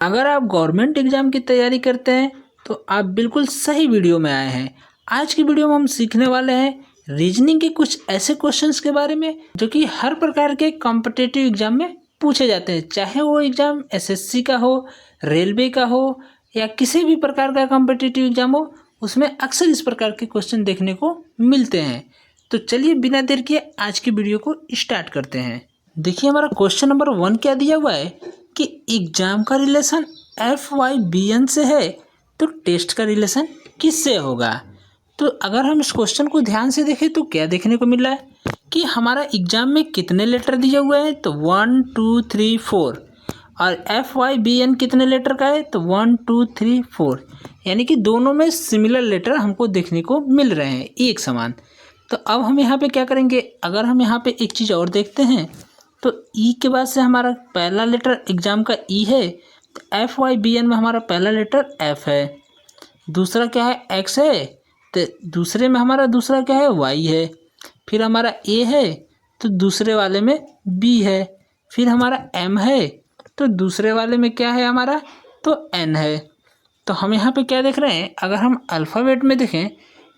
अगर आप government exam की तैयारी करते हैं तो आप बिल्कुल सही वीडियो में आए हैं। आज की वीडियो में हम सीखने वाले हैं रीजनिंग के कुछ ऐसे क्वेश्चंस के बारे में जो कि हर प्रकार के कॉम्पिटिटिव एग्ज़ाम में पूछे जाते हैं, चाहे वो एग्ज़ाम एसएससी का हो, रेलवे का हो या किसी भी प्रकार का कॉम्पिटिटिव एग्ज़ाम हो, उसमें अक्सर इस प्रकार के क्वेश्चन देखने को मिलते हैं। तो चलिए बिना देर किए आज की वीडियो को स्टार्ट करते हैं। देखिए हमारा क्वेश्चन नंबर 1 क्या दिया हुआ है कि एग्जाम का रिलेशन FYBN से है तो टेस्ट का रिलेशन किससे होगा। तो अगर हम इस क्वेश्चन को ध्यान से देखें तो क्या देखने को मिल रहा है कि हमारा एग्जाम में कितने लेटर दिए हुए हैं, तो 1 2 3 4 और FYBN कितने लेटर का है, तो 1 2 3 4, यानी कि दोनों में सिमिलर लेटर हमको देखने को मिल रहे हैं, एक समान। तो अब हम यहाँ पे क्या करेंगे, अगर हम यहाँ पे एक चीज़ और देखते हैं तो ई के बाद से हमारा पहला लेटर एग्जाम का ई है, तो FYBN में हमारा पहला लेटर F है, दूसरा क्या है X है, तो दूसरे में हमारा दूसरा क्या है Y है, फिर हमारा A है तो दूसरे वाले में B है, फिर हमारा M है तो दूसरे वाले में क्या है हमारा, तो N है। तो हम यहाँ पे क्या देख रहे हैं, अगर हम अल्फ़ाबेट में देखें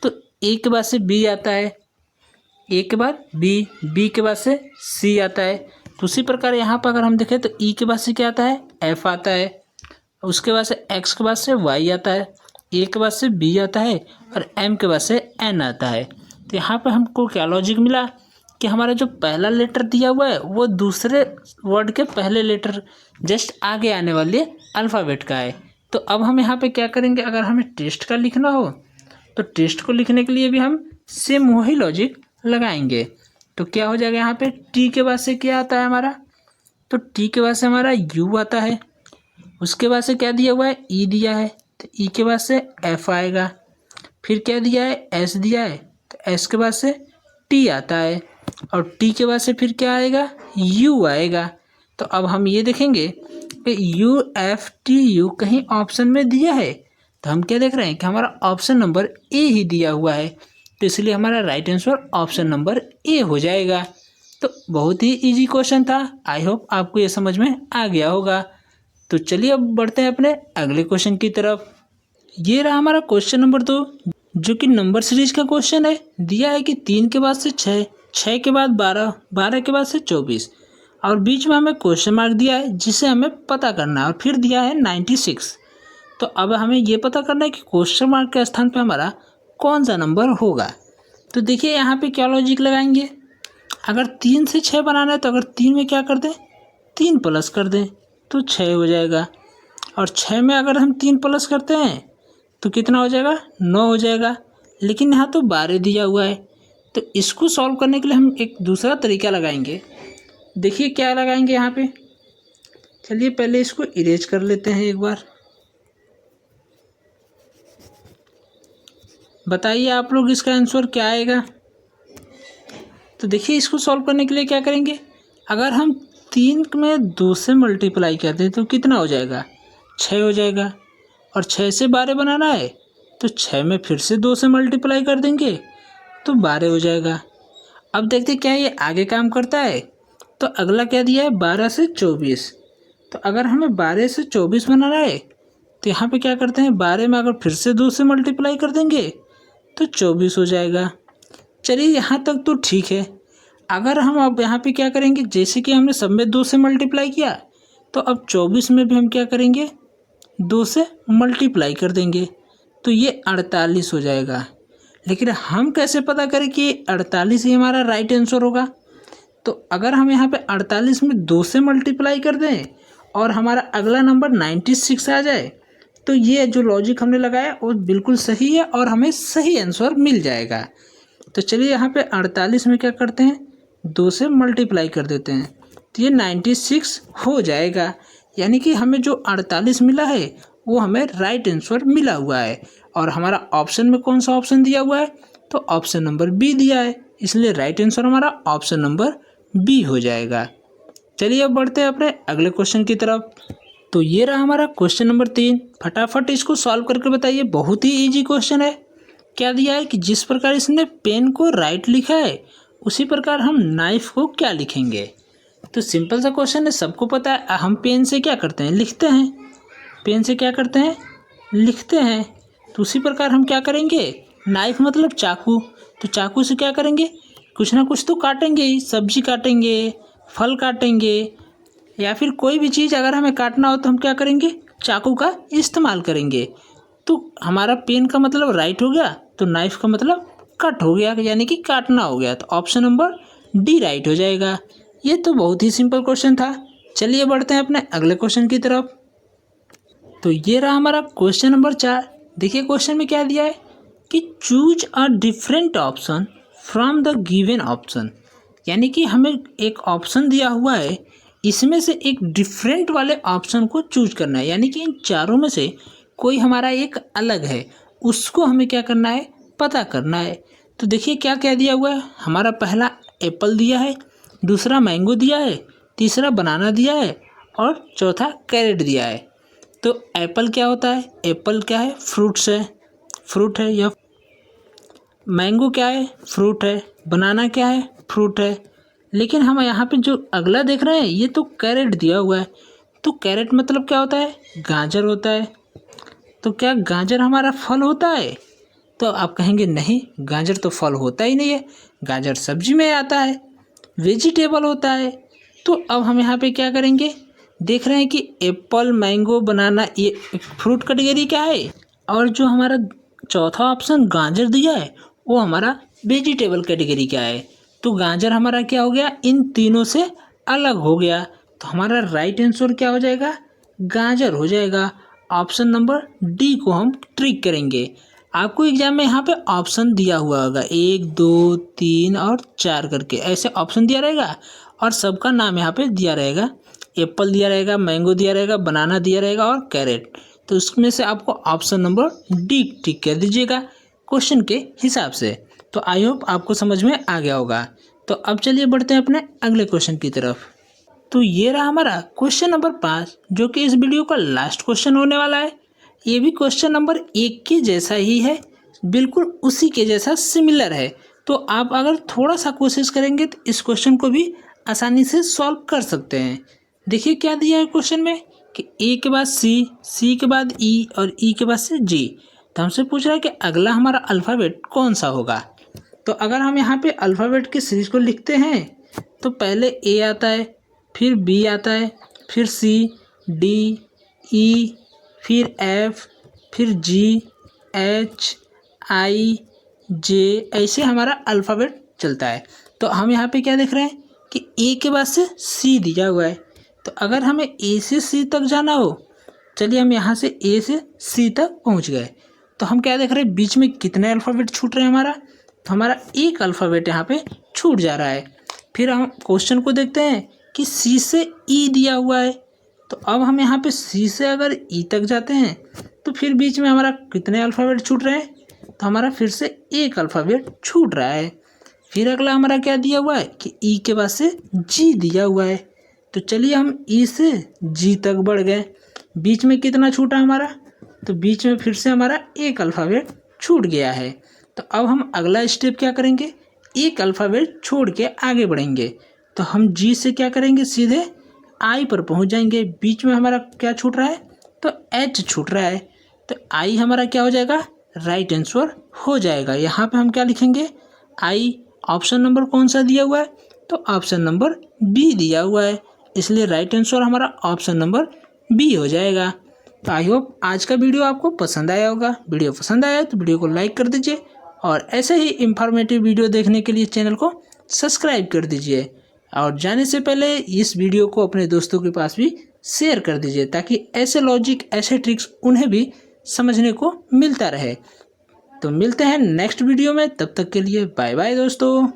तो A के बाद से B आता है, ए के बाद बी, बी के बाद से सी आता है। तो उसी प्रकार यहाँ पर अगर हम देखें तो ई के बाद से क्या आता है, एफ आता है, उसके बाद से एक्स के बाद से वाई आता है, ए के बाद से बी आता है और एम के बाद से एन आता है। तो यहाँ पर हमको क्या लॉजिक मिला कि हमारा जो पहला लेटर दिया हुआ है वो दूसरे वर्ड के पहले लेटर जस्ट आगे आने वाले अल्फ़ाबेट का है। तो अब हम यहाँ पे क्या करेंगे, अगर हमें टेस्ट का लिखना हो तो टेस्ट को लिखने के लिए भी हम सेम वही लॉजिक लगाएंगे। तो क्या हो जाएगा, यहाँ पे टी के बाद से क्या आता है हमारा, तो टी के बाद से हमारा यू आता है, उसके बाद से क्या दिया हुआ है, ई दिया है, तो ई के बाद से एफ आएगा, फिर क्या दिया है, एस दिया है, तो एस के बाद से टी आता है और टी के बाद से फिर क्या आएगा, यू आएगा। तो अब हम ये देखेंगे कि UFTU कहीं ऑप्शन में दिया है, तो हम क्या देख रहे हैं कि हमारा ऑप्शन नंबर ए ही दिया हुआ है, तो इसलिए हमारा right answer option number A हो जाएगा। तो बहुत ही इजी क्वेश्चन था, आई होप आपको ये समझ में आ गया होगा। तो चलिए अब बढ़ते हैं अपने अगले क्वेश्चन की तरफ। ये रहा हमारा क्वेश्चन नंबर 2, जो कि नंबर सीरीज का क्वेश्चन है। दिया है कि 3 के बाद से 6, 6 के बाद 12, 12 के बाद से 24 और बीच में हमें क्वेश्चन मार्क दिया है जिसे हमें पता करना है, और फिर दिया है 96। तो अब हमें ये पता करना है कि क्वेश्चन मार्क के स्थान पर हमारा कौन सा नंबर होगा। तो देखिए यहाँ पे क्या लॉजिक लगाएंगे, अगर 3 से 6 बनाना है तो अगर 3 में क्या कर दें, 3 प्लस कर दें तो 6 हो जाएगा, और 6 में अगर हम 3 प्लस करते हैं तो कितना हो जाएगा, 9 हो जाएगा। लेकिन यहाँ तो 12 दिया हुआ है, तो इसको सॉल्व करने के लिए हम एक दूसरा तरीका लगाएंगे। देखिए क्या लगाएंगे यहाँ पे, चलिए पहले इसको इरेज कर लेते हैं एक बार। बताइए आप लोग इसका आंसर क्या आएगा। तो देखिए इसको सॉल्व करने के लिए क्या करेंगे, अगर हम 3 में 2 से मल्टीप्लाई करते हैं तो कितना हो जाएगा, 6 हो जाएगा, और 6 से 12 बनाना है तो 6 में फिर से 2 से मल्टीप्लाई कर देंगे तो 12 हो जाएगा। अब देखते क्या ये आगे काम करता है। तो अगला क्या दिया है, 12 से 24। तो अगर हमें 12 से 24 बनाना है तो यहाँ पे क्या करते हैं, 12 में अगर फिर से 2 से मल्टीप्लाई कर देंगे तो 24 हो जाएगा। चलिए यहाँ तक तो ठीक है। अगर हम अब यहाँ पे क्या करेंगे, जैसे कि हमने सब में 2 से मल्टीप्लाई किया, तो अब 24 में भी हम क्या करेंगे, 2 से मल्टीप्लाई कर देंगे तो ये 48 हो जाएगा। लेकिन हम कैसे पता करें कि 48 ही हमारा राइट आंसर होगा। तो अगर हम यहाँ पे 48 में 2 से मल्टीप्लाई कर दें और हमारा अगला नंबर 96 आ जाए, तो ये जो लॉजिक हमने लगाया वो बिल्कुल सही है और हमें सही आंसर मिल जाएगा। तो चलिए यहाँ पे 48 में क्या करते हैं, 2 से मल्टीप्लाई कर देते हैं तो ये 96 हो जाएगा। यानी कि हमें जो 48 मिला है वो हमें राइट आंसर मिला हुआ है, और हमारा ऑप्शन में कौन सा ऑप्शन दिया हुआ है, तो ऑप्शन नंबर बी दिया है, इसलिए राइट आंसर हमारा ऑप्शन नंबर बी हो जाएगा। चलिए अब बढ़ते हैं अपने अगले क्वेश्चन की तरफ। तो ये रहा हमारा क्वेश्चन नंबर 3, फटाफट इसको सॉल्व करके बताइए, बहुत ही इजी क्वेश्चन है। क्या दिया है कि जिस प्रकार इसने पेन को राइट लिखा है उसी प्रकार हम नाइफ को क्या लिखेंगे। तो सिंपल सा क्वेश्चन है, सबको पता है हम पेन से क्या करते हैं, लिखते हैं। पेन से क्या करते हैं, लिखते हैं। तो उसी प्रकार हम क्या करेंगे, नाइफ मतलब चाकू, तो चाकू से क्या करेंगे, कुछ ना कुछ तो काटेंगे ही, सब्जी काटेंगे, फल काटेंगे, या फिर कोई भी चीज़ अगर हमें काटना हो तो हम क्या करेंगे, चाकू का इस्तेमाल करेंगे। तो हमारा पेन का मतलब राइट हो गया, तो नाइफ का मतलब कट हो गया, यानी कि काटना हो गया। तो ऑप्शन नंबर डी राइट हो जाएगा। ये तो बहुत ही सिंपल क्वेश्चन था। चलिए बढ़ते हैं अपने अगले क्वेश्चन की तरफ। तो ये रहा हमारा क्वेश्चन नंबर 4। देखिए क्वेश्चन में क्या दिया है कि choose a different option from the given option, यानी कि हमें एक ऑप्शन दिया हुआ है, इसमें से एक डिफरेंट वाले ऑप्शन को चूज करना है, यानी कि इन चारों में से कोई हमारा एक अलग है, उसको हमें क्या करना है, पता करना है। तो देखिए क्या क्या दिया हुआ है, हमारा पहला एप्पल दिया है, दूसरा मैंगो दिया है, तीसरा बनाना दिया है और चौथा कैरेट दिया है। तो एप्पल क्या होता है, एप्पल क्या है, फ्रूट है या मैंगो क्या है, फ्रूट है, बनाना क्या है, फ्रूट है। लेकिन हम यहाँ पे जो अगला देख रहे हैं ये तो कैरेट दिया हुआ है। तो कैरेट मतलब क्या होता है, गाजर होता है। तो क्या गाजर हमारा फल होता है? तो आप कहेंगे नहीं, गाजर तो फल होता ही नहीं है, गाजर सब्जी में आता है, वेजिटेबल होता है। तो अब हम यहाँ पे क्या करेंगे, देख रहे हैं कि एप्पल, मैंगो, बनाना ये फ्रूट कैटेगरी क्या है, और जो हमारा चौथा ऑप्शन गाजर दिया है वो हमारा वेजिटेबल कैटेगरी क्या है। तो गाजर हमारा क्या हो गया, इन तीनों से अलग हो गया। तो हमारा राइट आंसर क्या हो जाएगा, गाजर हो जाएगा। ऑप्शन नंबर डी को हम ट्रिक करेंगे। आपको एग्जाम में यहाँ पे ऑप्शन दिया हुआ होगा 1 2 3 और 4 करके, ऐसे ऑप्शन दिया रहेगा और सबका नाम यहाँ पे दिया रहेगा। एप्पल दिया रहेगा, मैंगो दिया रहेगा, बनाना दिया रहेगा और कैरेट। तो उसमें से आपको ऑप्शन नंबर डी टिक कर दीजिएगा क्वेश्चन के हिसाब से। तो आई होप आपको समझ में आ गया होगा। तो अब चलिए बढ़ते हैं अपने अगले क्वेश्चन की तरफ। तो ये रहा हमारा क्वेश्चन नंबर 5, जो कि इस वीडियो का लास्ट क्वेश्चन होने वाला है। ये भी क्वेश्चन नंबर 1 के जैसा ही है, बिल्कुल उसी के जैसा सिमिलर है। तो आप अगर थोड़ा सा कोशिश करेंगे तो इस क्वेश्चन को भी आसानी से सॉल्व कर सकते हैं। देखिए क्या दिया है क्वेश्चन में कि ए के बाद सी, सी के बाद ई और ई के बाद से जी। तो हमसे पूछ रहा है कि अगला हमारा अल्फ़ाबेट कौन सा होगा। तो अगर हम यहाँ पे अल्फ़ाबेट की सीरीज को लिखते हैं तो पहले ए आता है, फिर बी आता है, फिर सी, डी, ई, फिर एफ, फिर जी, एच, आई, जे, ऐसे हमारा अल्फ़ाबेट चलता है। तो हम यहाँ पे क्या देख रहे हैं कि ए के बाद से सी दिया हुआ है। तो अगर हमें ए से सी तक जाना हो, चलिए हम यहाँ से ए से सी तक पहुँच गए। तो हम क्या देख रहे हैं, बीच में कितने अल्फ़ाबेट छूट रहे हैं हमारा, तो हमारा एक अल्फ़ाबेट यहाँ पे छूट जा रहा है। फिर हम क्वेश्चन को देखते हैं कि सी से ई दिया हुआ है। तो अब हम यहाँ पे सी से अगर ई तक जाते हैं तो फिर बीच में हमारा कितने अल्फ़ाबेट छूट रहे हैं, तो हमारा फिर से एक अल्फ़ाबेट छूट रहा है। फिर अगला हमारा क्या दिया हुआ है कि ई के बाद से जी दिया हुआ है। तो चलिए हम ई से जी तक बढ़ गए, बीच में कितना छूटा हमारा, तो बीच में फिर से हमारा एक अल्फ़ाबेट छूट गया है। तो अब हम अगला स्टेप क्या करेंगे, एक अल्फ़ाबेट छोड़ के आगे बढ़ेंगे। तो हम जी से क्या करेंगे, सीधे आई पर पहुंच जाएंगे। बीच में हमारा क्या छूट रहा है, तो एच छूट रहा है। तो आई हमारा क्या हो जाएगा, राइट आंसर हो जाएगा। यहाँ पे हम क्या लिखेंगे, आई। ऑप्शन नंबर कौन सा दिया हुआ है, तो ऑप्शन नंबर बी दिया हुआ है, इसलिए राइट आंसर हमारा ऑप्शन नंबर बी हो जाएगा। तो आई होप आज का वीडियो आपको पसंद आया होगा। वीडियो पसंद आया तो वीडियो को लाइक कर दीजिए और ऐसे ही इंफॉर्मेटिव वीडियो देखने के लिए चैनल को सब्सक्राइब कर दीजिए। और जाने से पहले इस वीडियो को अपने दोस्तों के पास भी शेयर कर दीजिए, ताकि ऐसे लॉजिक, ऐसे ट्रिक्स उन्हें भी समझने को मिलता रहे। तो मिलते हैं नेक्स्ट वीडियो में, तब तक के लिए बाय बाय दोस्तों।